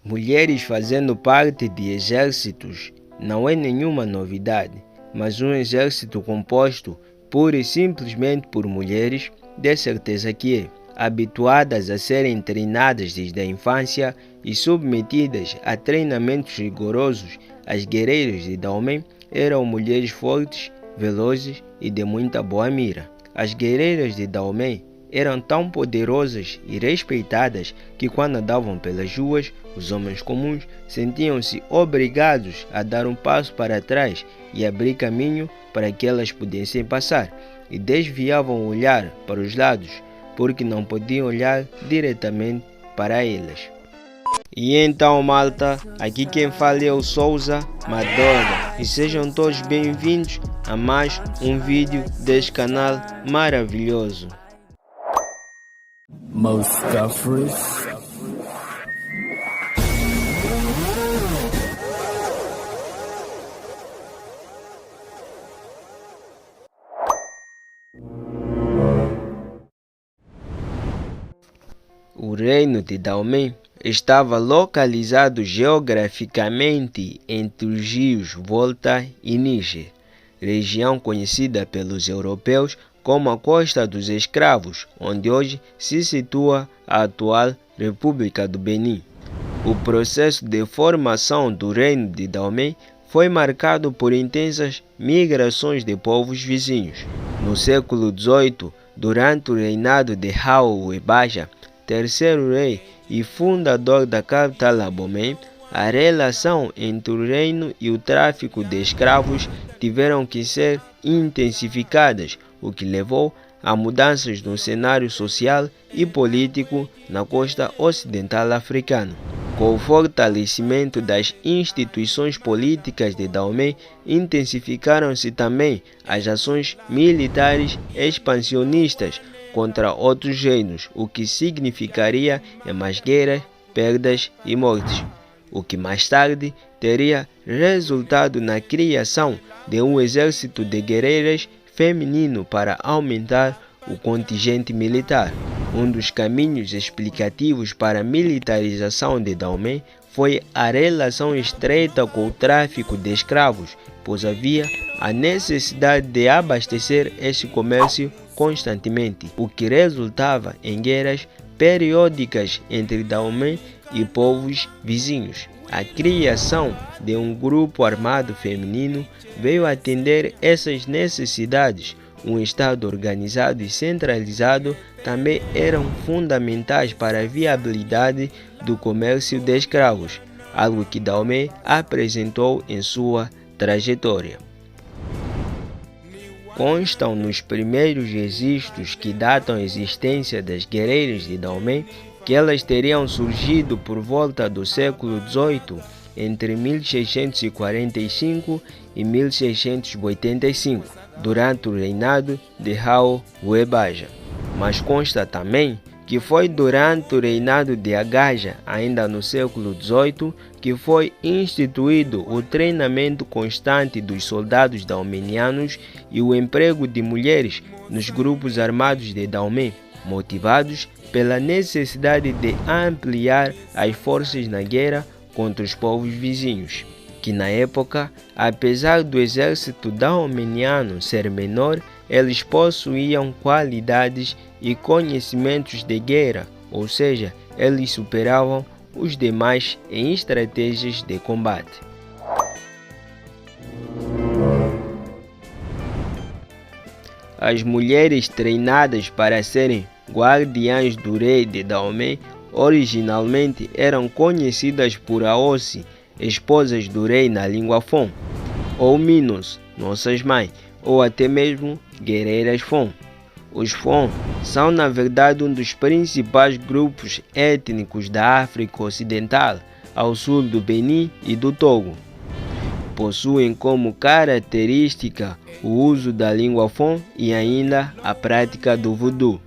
Mulheres fazendo parte de exércitos não é nenhuma novidade, mas um exército composto pura e simplesmente por mulheres, de certeza que é. Habituadas a serem treinadas desde a infância e submetidas a treinamentos rigorosos, as guerreiras de Dahomey eram mulheres fortes, velozes e de muita boa mira. As guerreiras de Dahomey eram tão poderosas e respeitadas que quando andavam pelas ruas, os homens comuns sentiam-se obrigados a dar um passo para trás e abrir caminho para que elas pudessem passar, e desviavam o olhar para os lados, porque não podiam olhar diretamente para elas. E então, malta, aqui quem fala é o Souza Madorga, e sejam todos bem-vindos a mais um vídeo deste canal maravilhoso. O reino de Dahomey estava localizado geograficamente entre os rios Volta e Níger, região conhecida pelos europeus como a Costa dos Escravos, onde hoje se situa a atual República do Benin. O processo de formação do reino de Dahomey foi marcado por intensas migrações de povos vizinhos. No século XVIII, durante o reinado de Hao Webaja, terceiro rei e fundador da capital Abomey, a relação entre o reino e o tráfico de escravos tiveram que ser intensificadas, o que levou a mudanças no cenário social e político na costa ocidental africana. Com o fortalecimento das instituições políticas de Dahomey, intensificaram-se também as ações militares expansionistas contra outros reinos, o que significaria mais guerras, perdas e mortes, o que mais tarde teria resultado na criação de um exército de guerreiras feminino para aumentar o contingente militar. Um dos caminhos explicativos para a militarização de Dahomey foi a relação estreita com o tráfico de escravos, pois havia a necessidade de abastecer esse comércio constantemente, o que resultava em guerras periódicas entre Dahomey e povos vizinhos. A criação de um grupo armado feminino veio atender essas necessidades. Um Estado organizado e centralizado também eram fundamentais para a viabilidade do comércio de escravos, algo que Dahomey apresentou em sua trajetória. Constam nos primeiros registros que datam a existência das guerreiras de Dahomey que elas teriam surgido por volta do século XVIII, entre 1645 e 1685, durante o reinado de Hao Webaja. Mas consta também que foi durante o reinado de Agaja, ainda no século XVIII, que foi instituído o treinamento constante dos soldados dahomenianos e o emprego de mulheres nos grupos armados de Dahomey, motivados pela necessidade de ampliar as forças na guerra contra os povos vizinhos, que na época, apesar do exército dahomeniano ser menor, eles possuíam qualidades e conhecimentos de guerra, ou seja, eles superavam os demais em estratégias de combate. As mulheres treinadas para serem guardiãs do rei de Dahomey originalmente eram conhecidas por Aossi, esposas do rei na língua Fon, ou Minos, nossas mães, ou até mesmo guerreiras Fon. Os Fon são na verdade um dos principais grupos étnicos da África Ocidental, ao sul do Benin e do Togo. Possuem como característica o uso da língua Fon e ainda a prática do voodoo.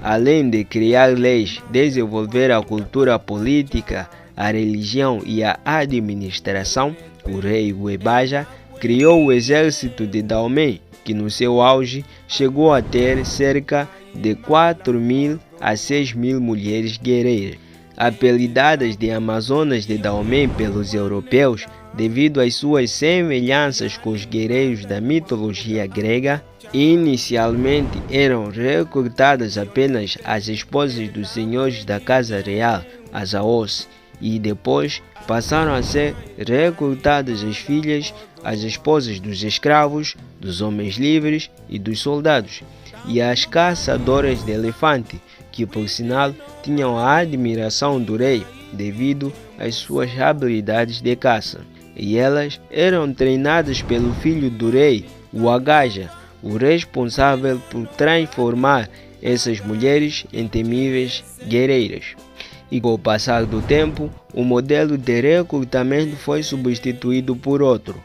Além de criar leis, desenvolver a cultura política, a religião e a administração, o rei Webaja criou o exército de Dahomey, que no seu auge chegou a ter cerca de 4.000 a 6.000 mulheres guerreiras. apelidadas de Amazonas de Daomé pelos europeus devido às suas semelhanças com os guerreiros da mitologia grega. Inicialmente eram recrutadas apenas as esposas dos senhores da casa real, as Aos, e depois passaram a ser recrutadas as filhas, as esposas dos escravos, dos homens livres e dos soldados, e as caçadoras de elefante, que por sinal tinham a admiração do rei devido às suas habilidades de caça. E elas eram treinadas pelo filho do rei, o Agaja, o responsável por transformar essas mulheres em temíveis guerreiras. E com o passar do tempo, o modelo de recrutamento foi substituído por outro,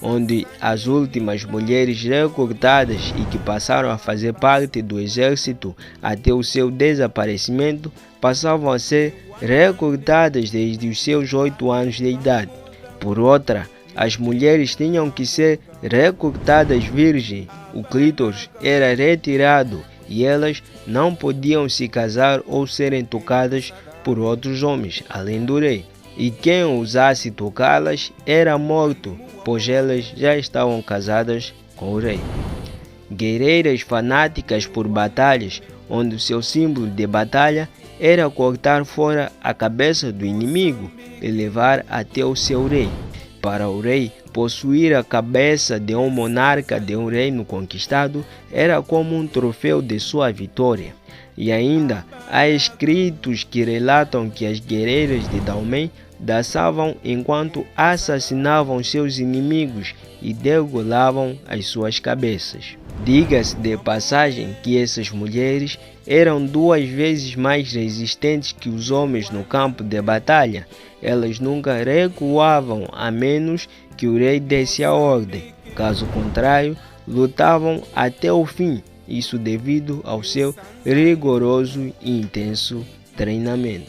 onde as últimas mulheres recrutadas e que passaram a fazer parte do exército até o seu desaparecimento passavam a ser recrutadas desde os seus 8 anos de idade. Por outra, as mulheres tinham que ser recrutadas virgens, o clítoris era retirado e elas não podiam se casar ou serem tocadas por outros homens, além do rei. E quem ousasse tocá-las era morto, pois elas já estavam casadas com o rei. Guerreiras fanáticas por batalhas, onde o seu símbolo de batalha era cortar fora a cabeça do inimigo e levar até o seu rei. Para o rei, possuir a cabeça de um monarca de um reino conquistado era como um troféu de sua vitória. E ainda há escritos que relatam que as guerreiras de Daomé dançavam enquanto assassinavam seus inimigos e degolavam as suas cabeças. Diga-se de passagem que essas mulheres eram 2 vezes mais resistentes que os homens no campo de batalha. Elas nunca recuavam a menos que o rei desse a ordem. Caso contrário, lutavam até o fim, isso devido ao seu rigoroso e intenso treinamento.